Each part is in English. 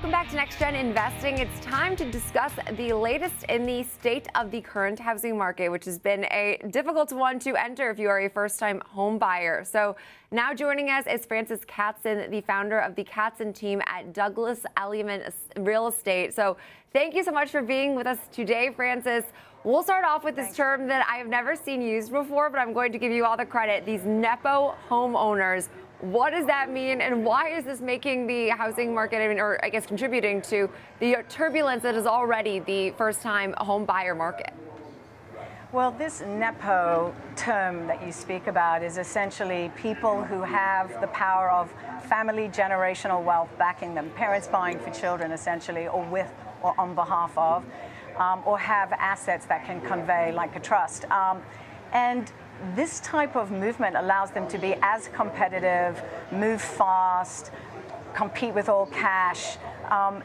Welcome back to Next Gen Investing. It's time to discuss the latest in the state of the current housing market, which has been a difficult one to enter if you are a first-time home buyer. So now joining us is Francis Katzen, the founder of the Katzen team at Douglas Elliman Real Estate. So thank you so much for being with us today, Francis. We'll start off with this term that I have never seen used before, but I'm going to give you all the credit. These Nepo homeowners. What does that mean, and why is this making the housing market, or I guess contributing to the turbulence that is already the first-time home buyer market? Well, this Nepo term that you speak about is essentially people who have the power of family generational wealth backing them, parents buying for children essentially, or with or on behalf of, or have assets that can convey like a trust. And this type of movement allows them to be as competitive, move fast, compete with all cash,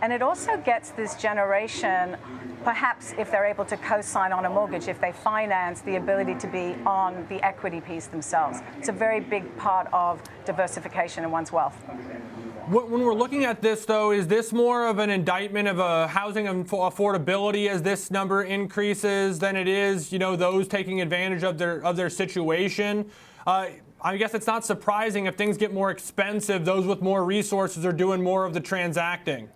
and it also gets this generation, perhaps if they're able to co-sign on a mortgage, if they finance, the ability to be on the equity piece themselves. It's a very big part of diversification in one's wealth. When we're looking at this, though, is this more of an indictment of a housing affordability as this number increases than it is, those taking advantage of their situation? I guess it's not surprising if things get more expensive, those with more resources are doing more of the transacting.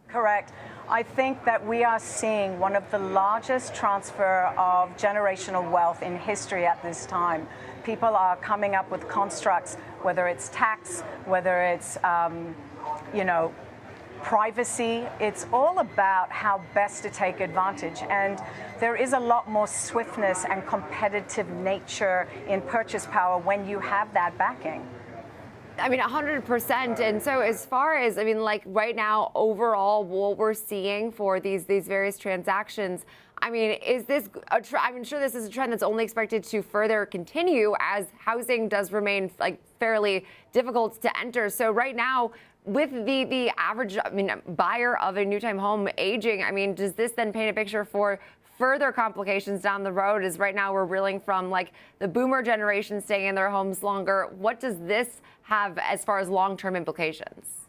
Correct. I think that we are seeing one of the largest transfer of generational wealth in history at this time. People are coming up with constructs, whether it's tax, whether it's, privacy. It's all about how best to take advantage. And there is a lot more swiftness and competitive nature in purchase power when you have that backing. 100%. And so as far as, right now, overall, what we're seeing for these various transactions, is this I'm sure this is a trend that's only expected to further continue as housing does remain fairly difficult to enter. So right now, with the average buyer of a new-time home aging, does this then paint a picture for further complications down the road? As right now we're reeling from the boomer generation staying in their homes longer. What does this have as far as long-term implications?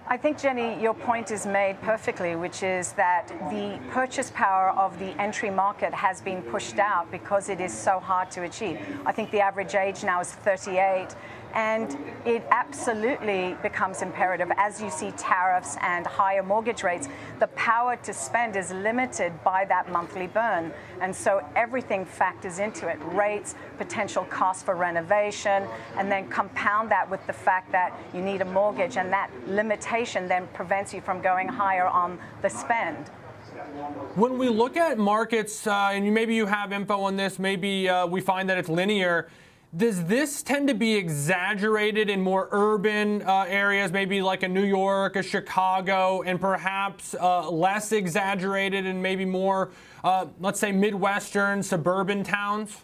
I think, Jenny, your point is made perfectly, which is that the purchase power of the entry market has been pushed out because it is so hard to achieve. I think the average age now is 38. And it absolutely becomes imperative as you see tariffs and higher mortgage rates. The power to spend is limited by that monthly burn. And so everything factors into it, rates, potential cost for renovation, and then compound that with the fact that you need a mortgage, and that limitation then prevents you from going higher on the spend. When we look at markets, and maybe you have info on this, maybe we find that it's linear. Does this tend to be exaggerated in more urban areas, maybe like a New York, a Chicago, and perhaps less exaggerated in maybe more, let's say, Midwestern, suburban towns?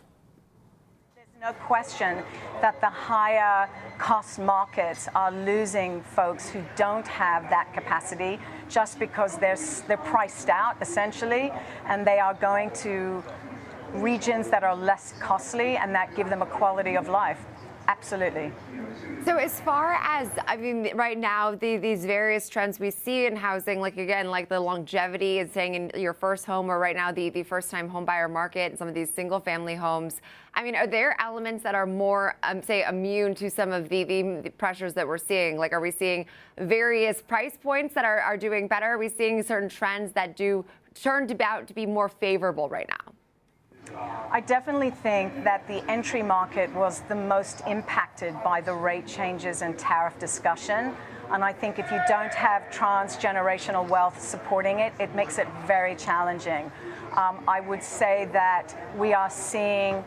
There's no question that the higher cost markets are losing folks who don't have that capacity just because they're priced out, essentially, and they are going to regions that are less costly and that give them a quality of life. Absolutely. So as far as, right now, these various trends we see in housing, the longevity is staying in your first home, or right now the first-time home buyer market and some of these single-family homes. Are there elements that are more, say, immune to some of the pressures that we're seeing? Are we seeing various price points that are doing better? Are we seeing certain trends that do turn out to be more favorable right now? I definitely think that the entry market was the most impacted by the rate changes and tariff discussion. And I think if you don't have transgenerational wealth supporting it, it makes it very challenging. I would say that we are seeing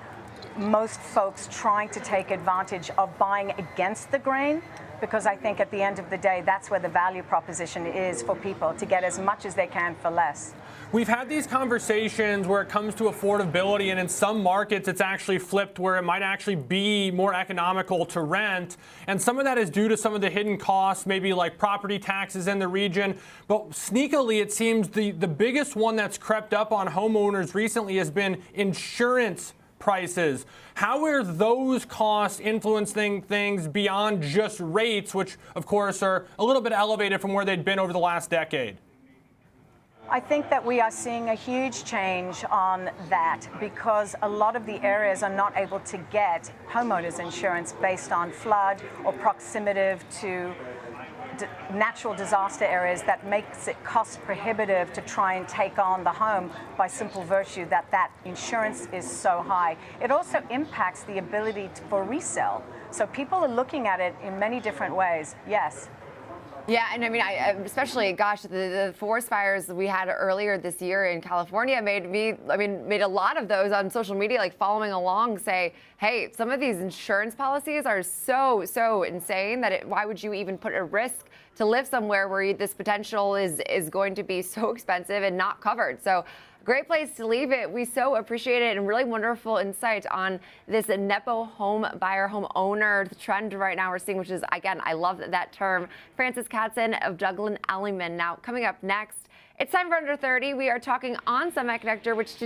most folks trying to take advantage of buying against the grain, because I think at the end of the day, that's where the value proposition is for people, to get as much as they can for less. We've had these conversations where it comes to affordability, and in some markets it's actually flipped where it might actually be more economical to rent. And some of that is due to some of the hidden costs, maybe like property taxes in the region. But sneakily, it seems the biggest one that's crept up on homeowners recently has been insurance prices. How are those costs influencing things beyond just rates, which of course are a little bit elevated from where they'd been over the last decade? I think that we are seeing a huge change on that because a lot of the areas are not able to get homeowners insurance based on flood or proximity to natural disaster areas that makes it cost prohibitive to try and take on the home by simple virtue that insurance is so high. It also impacts the ability for resale. So people are looking at it in many different ways. Yes. Yeah, and I mean, especially, gosh, the forest fires we had earlier this year in California made a lot of those on social media, like following along, say, hey, some of these insurance policies are so insane that why would you even put a risk to live somewhere where this potential is going to be so expensive and not covered? So great place to leave it. We so appreciate it, and really wonderful insight on this Nepo home buyer, home owner, the trend right now we're seeing, which is, again, I love that term. Frances Katzen of Douglas Elliman. Now, coming up next, it's time for Under 30. We are talking on Semiconductor, which